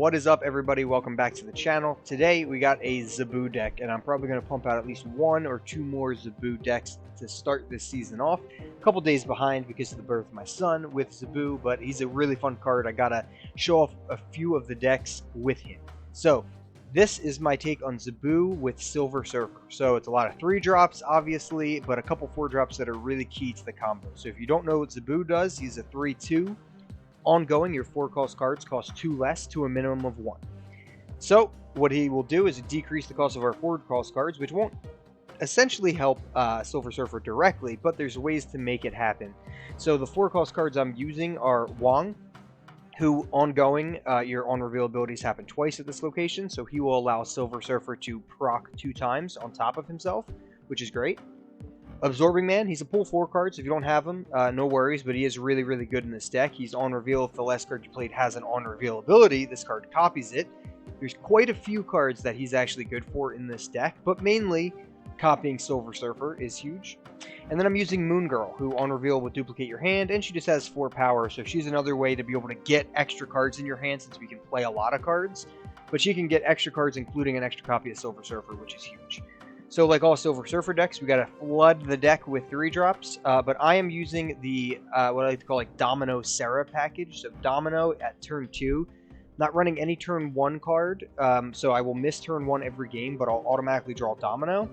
What is up, everybody? Welcome back to the channel. Today we got a Zabu deck, and I'm probably going to pump out at least 1 or 2 more Zabu decks to start this season off. A couple days behind because of the birth of my son with Zabu, but he's a really fun card. I gotta show off a few of the decks with him. So this is my take on Zabu with Silver Surfer. So it's a lot of 3-drops, obviously, but a couple 4-drops that are really key to the combo. So if you don't know what Zabu does, he's a 3/2. Ongoing, your 4-cost cards cost 2 less to a minimum of 1. So what he will do is decrease the cost of our 4-cost cards, which won't essentially help Silver Surfer directly, but there's ways to make it happen. So the 4-cost cards I'm using are Wong, who ongoing, your on-reveal abilities happen twice at this location, so he will allow Silver Surfer to proc 2 times on top of himself, which is great. Absorbing Man, he's a pull 4 card, so if you don't have him, no worries, but he is really, really good in this deck. He's on reveal. If the last card you played has an on reveal ability, this card copies it. There's quite a few cards that he's actually good for in this deck, but mainly copying Silver Surfer is huge. And then I'm using Moon Girl, who on reveal will duplicate your hand, and she just has 4 power, so she's another way to be able to get extra cards in your hand since we can play a lot of cards. But she can get extra cards, including an extra copy of Silver Surfer, which is huge. So like all Silver Surfer decks, we got to flood the deck with 3-drops, but I am using the, what I like to call like Domino Sarah package. So Domino at turn 2, not running any turn 1 card, so I will miss turn 1 every game, but I'll automatically draw Domino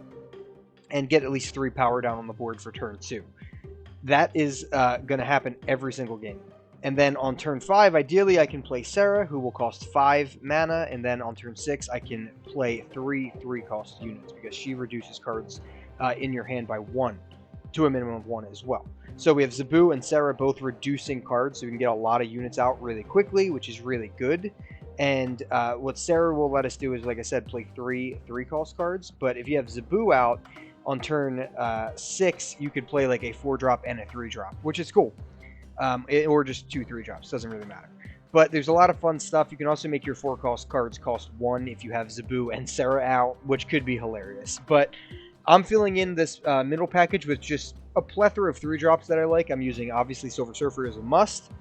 and get at least 3 power down on the board for turn 2. That is going to happen every single game. And then on turn 5, ideally I can play Sarah, who will cost 5 mana, and then on turn 6 I can play 3 3-cost units, because she reduces cards in your hand by 1, to a minimum of 1 as well. So we have Zabu and Sarah both reducing cards, so we can get a lot of units out really quickly, which is really good. And what Sarah will let us do is, like I said, play 3 3-cost cards, but if you have Zabu out, on turn 6 you could play like a 4-drop and a 3-drop, which is cool. Or just 2 3-drops, doesn't really matter. But there's a lot of fun stuff. You can also make your 4-cost cards cost 1 if you have Zabu and Sarah out, which could be hilarious. But I'm filling in this middle package with just a plethora of 3-drops that I like. I'm using, obviously, Silver Surfer is a must.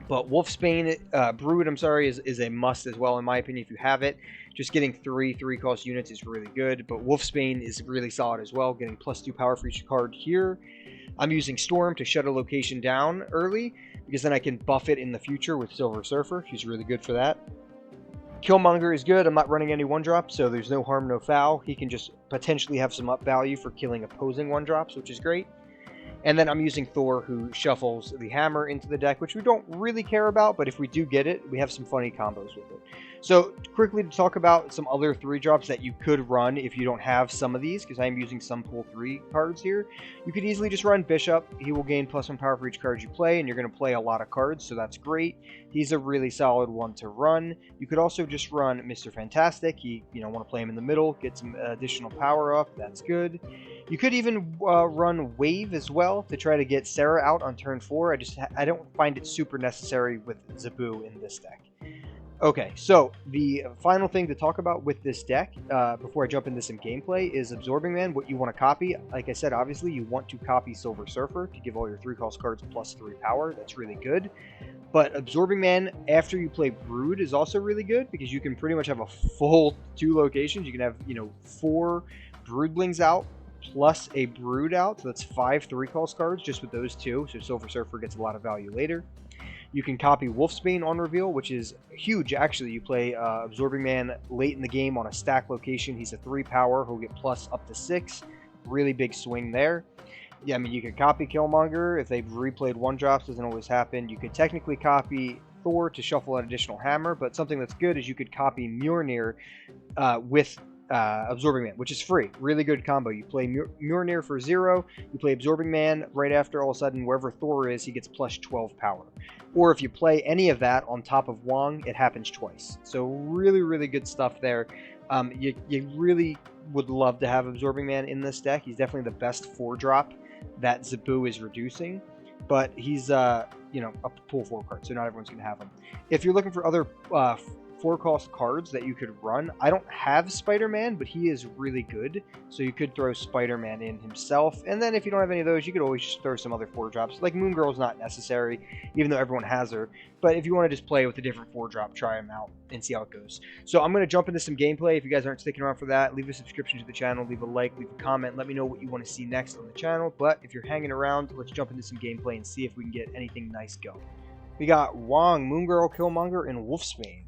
But Wolfsbane, Brood, is a must as well, in my opinion, if you have it. Just getting 3 3-cost units is really good. But Wolfsbane is really solid as well, getting +2 power for each card here. I'm using Storm to shut a location down early, because then I can buff it in the future with Silver Surfer. She's really good for that. Killmonger is good. I'm not running any 1-drop, so there's no harm, no foul. He can just potentially have some up value for killing opposing 1-drops, which is great. And then I'm using Thor, who shuffles the hammer into the deck, which we don't really care about, but if we do get it, we have some funny combos with it. So, quickly to talk about some other 3-drops that you could run if you don't have some of these, because I'm using some pull 3 cards here. You could easily just run Bishop. He will gain +1 power for each card you play, and you're going to play a lot of cards, so that's great. He's a really solid one to run. You could also just run Mr. Fantastic. You want to play him in the middle, get some additional power up. That's good. You could even run Wave as well to try to get Sarah out on turn 4. I don't find it super necessary with Zabu in this deck. Okay, so the final thing to talk about with this deck, before I jump into some gameplay, is Absorbing Man. What you want to copy, like I said, obviously you want to copy Silver Surfer to give all your 3-cost cards +3 power. That's really good. But Absorbing Man, after you play Brood, is also really good, because you can pretty much have a full 2 locations. You can have, 4 Broodlings out, plus a Brood out, so that's 5 3-cost cards just with those 2, so Silver Surfer gets a lot of value later. You can copy Wolfsbane on reveal, which is huge, actually. You play Absorbing Man late in the game on a stack location. He's a 3 power. He'll get plus up to 6. Really big swing there. Yeah, I mean, you could copy Killmonger. If they've replayed 1-drops, doesn't always happen. You could technically copy Thor to shuffle an additional hammer, but something that's good is you could copy Mjolnir with Absorbing Man, which is free. Really good combo. You play Mjolnir for 0, you play Absorbing Man, right after, all of a sudden, wherever Thor is, he gets +12 power. Or if you play any of that on top of Wong, it happens twice. So really, really good stuff there. You really would love to have Absorbing Man in this deck. He's definitely the best 4-drop that Zabu is reducing, but he's a pull 4 card, so not everyone's going to have him. If you're looking for other 4-cost cards that you could run. I don't have Spider-Man, but he is really good, so you could throw Spider-Man in himself. And then if you don't have any of those, you could always just throw some other 4-drops. Like Moon Girl's not necessary, even though everyone has her. But if you want to just play with a different 4-drop, try them out and see how it goes. So I'm going to jump into some gameplay. If you guys aren't sticking around for that, leave a subscription to the channel, leave a like, leave a comment, let me know what you want to see next on the channel. But if you're hanging around, let's jump into some gameplay and see if we can get anything nice going. We got Wong, Moon Girl, Killmonger, and Wolfsbane.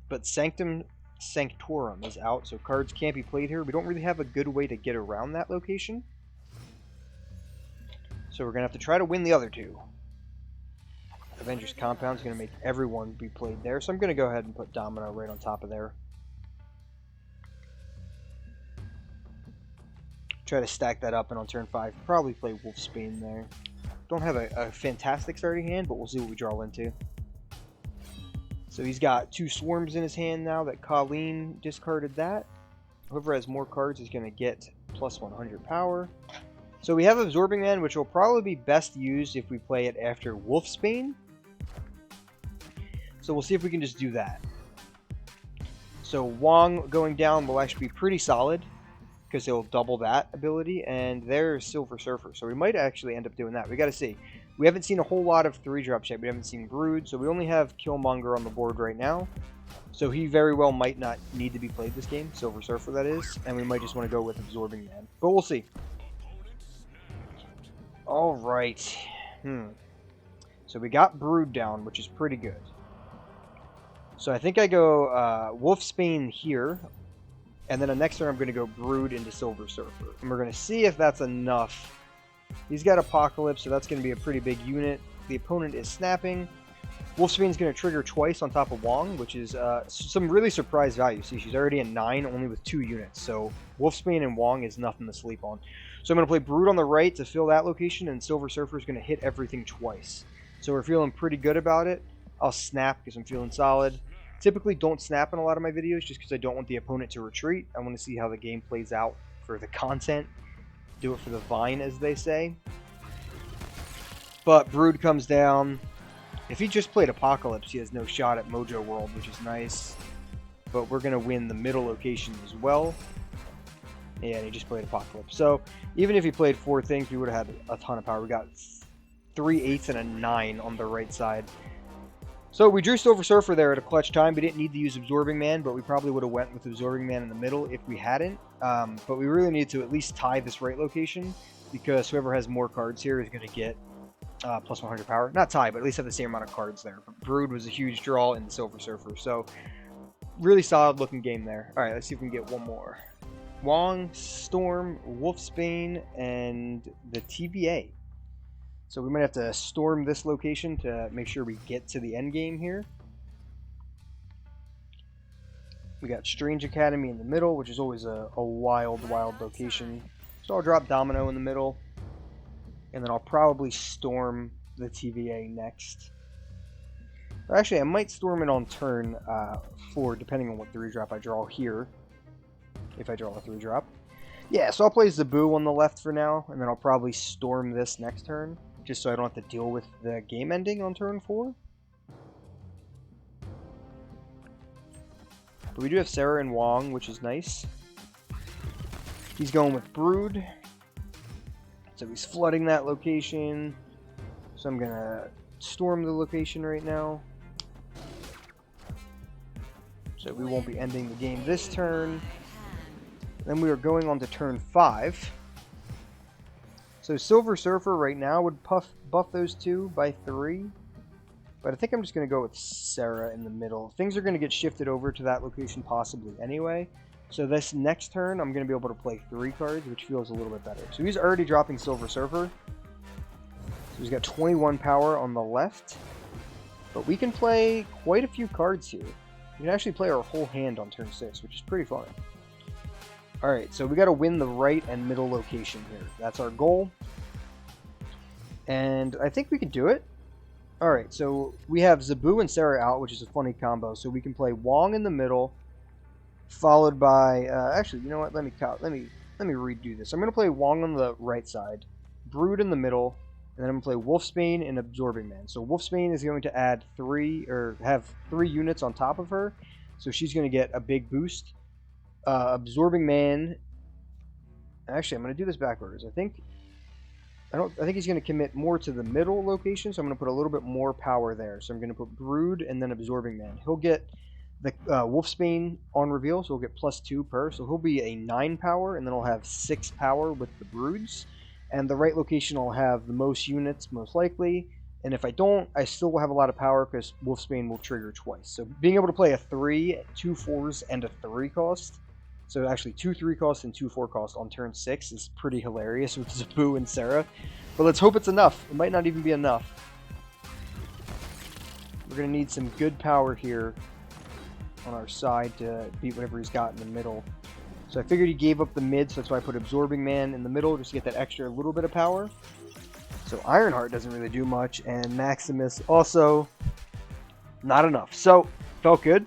But Sanctum Sanctorum is out, so cards can't be played here. We don't really have a good way to get around that location. So we're going to have to try to win the other two. Avengers Compound is going to make everyone be played there, so I'm going to go ahead and put Domino right on top of there. Try to stack that up, and on turn 5, probably play Wolfsbane there. Don't have a fantastic starting hand, but we'll see what we draw into. So he's got 2 swarms in his hand now that Colleen discarded that. Whoever has more cards is going to get plus 100 power. So we have Absorbing Man, which will probably be best used if we play it after Wolfsbane. So we'll see if we can just do that. So Wong going down will actually be pretty solid, because he'll double that ability, and there's Silver Surfer. So we might actually end up doing that. We got to see. We haven't seen a whole lot of 3-drops yet. We haven't seen Brood, so we only have Killmonger on the board right now. So he very well might not need to be played this game, Silver Surfer that is, and we might just want to go with Absorbing Man. But we'll see. Alright. So we got Brood down, which is pretty good. So I think I go Wolfsbane here. And then the next turn I'm going to go Brood into Silver Surfer. And we're going to see if that's enough. He's got Apocalypse, so that's going to be a pretty big unit. The opponent is snapping. Wolfsbane's going to trigger twice on top of Wong, which is some really surprise value. See, she's already at 9, only with 2 units. So Wolfsbane and Wong is nothing to sleep on. So I'm going to play Brood on the right to fill that location, and Silver Surfer is going to hit everything twice. So we're feeling pretty good about it. I'll snap because I'm feeling solid. Typically don't snap in a lot of my videos just because I don't want the opponent to retreat. I want to see how the game plays out for the content. Do it for the vine, as they say. But Brood comes down. If he just played Apocalypse, he has no shot at Mojo World, which is nice. But we're going to win the middle location as well. Yeah, and he just played Apocalypse. So even if he played 4 things, we would have had a ton of power. We got 3 8s and a 9 on the right side. So we drew Silver Surfer there at a clutch time. We didn't need to use Absorbing Man, but we probably would have went with Absorbing Man in the middle if we hadn't. But we really need to at least tie this right location, because whoever has more cards here is going to get plus 100 power. Not tie, but at least have the same amount of cards there. But Brood was a huge draw in the Silver Surfer. So really solid looking game there. All right, let's see if we can get one more. Wong, Storm, Wolfsbane, and the TVA. So we might have to storm this location to make sure we get to the end game here. We got Strange Academy in the middle, which is always a wild location. So I'll drop Domino in the middle. And then I'll probably storm the TVA next. Or actually, I might storm it on turn 4, depending on what 3-drop I draw here. If I draw a 3-drop. Yeah, so I'll play Zabu on the left for now, and then I'll probably storm this next turn, just so I don't have to deal with the game ending on turn 4. But we do have Sarah and Wong, which is nice. He's going with Brood. So he's flooding that location. So I'm going to storm the location right now. So we won't be ending the game this turn. Then we are going on to turn 5. So Silver Surfer right now would buff those 2 by 3. But I think I'm just going to go with Sarah in the middle. Things are going to get shifted over to that location possibly anyway. So this next turn, I'm going to be able to play 3 cards, which feels a little bit better. So he's already dropping Silver Surfer. So he's got 21 power on the left. But we can play quite a few cards here. We can actually play our whole hand on turn 6, which is pretty fun. Alright, so we got to win the right and middle location here. That's our goal. And I think we can do it. Alright, so we have Zabu and Sarah out, which is a funny combo. So we can play Wong in the middle, followed by... actually, you know what? Let me redo this. I'm going to play Wong on the right side, Brood in the middle, and then I'm going to play Wolfsbane and Absorbing Man. So Wolfsbane is going to add 3, or have 3 units on top of her. so she's going to get a big boost. Absorbing Man. Actually, I'm going to do this backwards. I think he's going to commit more to the middle location, so I'm going to put a little bit more power there. So I'm going to put Brood and then Absorbing Man. He'll get the Wolfsbane on reveal, so he'll get +2 per. So he'll be a 9 power, and then he'll have 6 power with the Broods. And the right location will have the most units, most likely. And if I don't, I still will have a lot of power because Wolfsbane will trigger twice. So being able to play a 3, 2 4s, and a 3 cost, so actually 2 3 cost and 2 4 cost on turn 6 is pretty hilarious with Zabu and Sarah. But let's hope it's enough. It might not even be enough. We're going to need some good power here on our side to beat whatever he's got in the middle. So I figured he gave up the mid, so that's why I put Absorbing Man in the middle, just to get that extra little bit of power. So Ironheart doesn't really do much, and Maximus also not enough. So, felt good.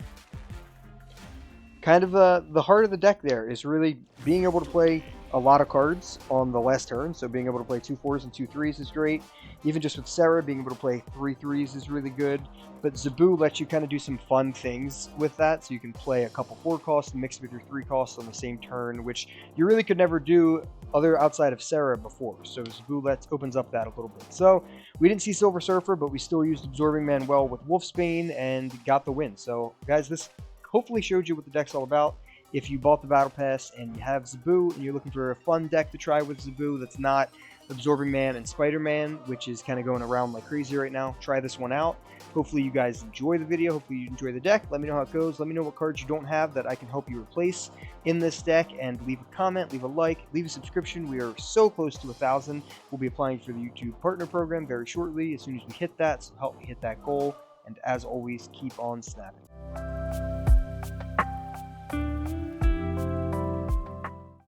Kind of the heart of the deck there is really being able to play a lot of cards on the last turn. So being able to play 2 4s and 2 3s is great. Even just with Sarah, being able to play 3 3s is really good. But Zabu lets you kind of do some fun things with that. So you can play a couple 4 costs and mix with your 3 costs on the same turn, which you really could never do outside of Sarah before. So Zabu opens up that a little bit. So we didn't see Silver Surfer, but we still used Absorbing Man well with Wolfsbane and got the win. So guys, this hopefully showed you what the deck's all about. If you bought the Battle Pass and you have Zabu and you're looking for a fun deck to try with Zabu that's not Absorbing Man and Spider-Man, which is kind of going around like crazy right now, try this one out. Hopefully you guys enjoy the video. Hopefully you enjoy the deck. Let me know how it goes. Let me know what cards you don't have that I can help you replace in this deck. And leave a comment, leave a like, leave a subscription. We are so close to 1,000. We'll be applying for the YouTube Partner Program very shortly as soon as we hit that. So help me hit that goal. And as always, keep on snapping.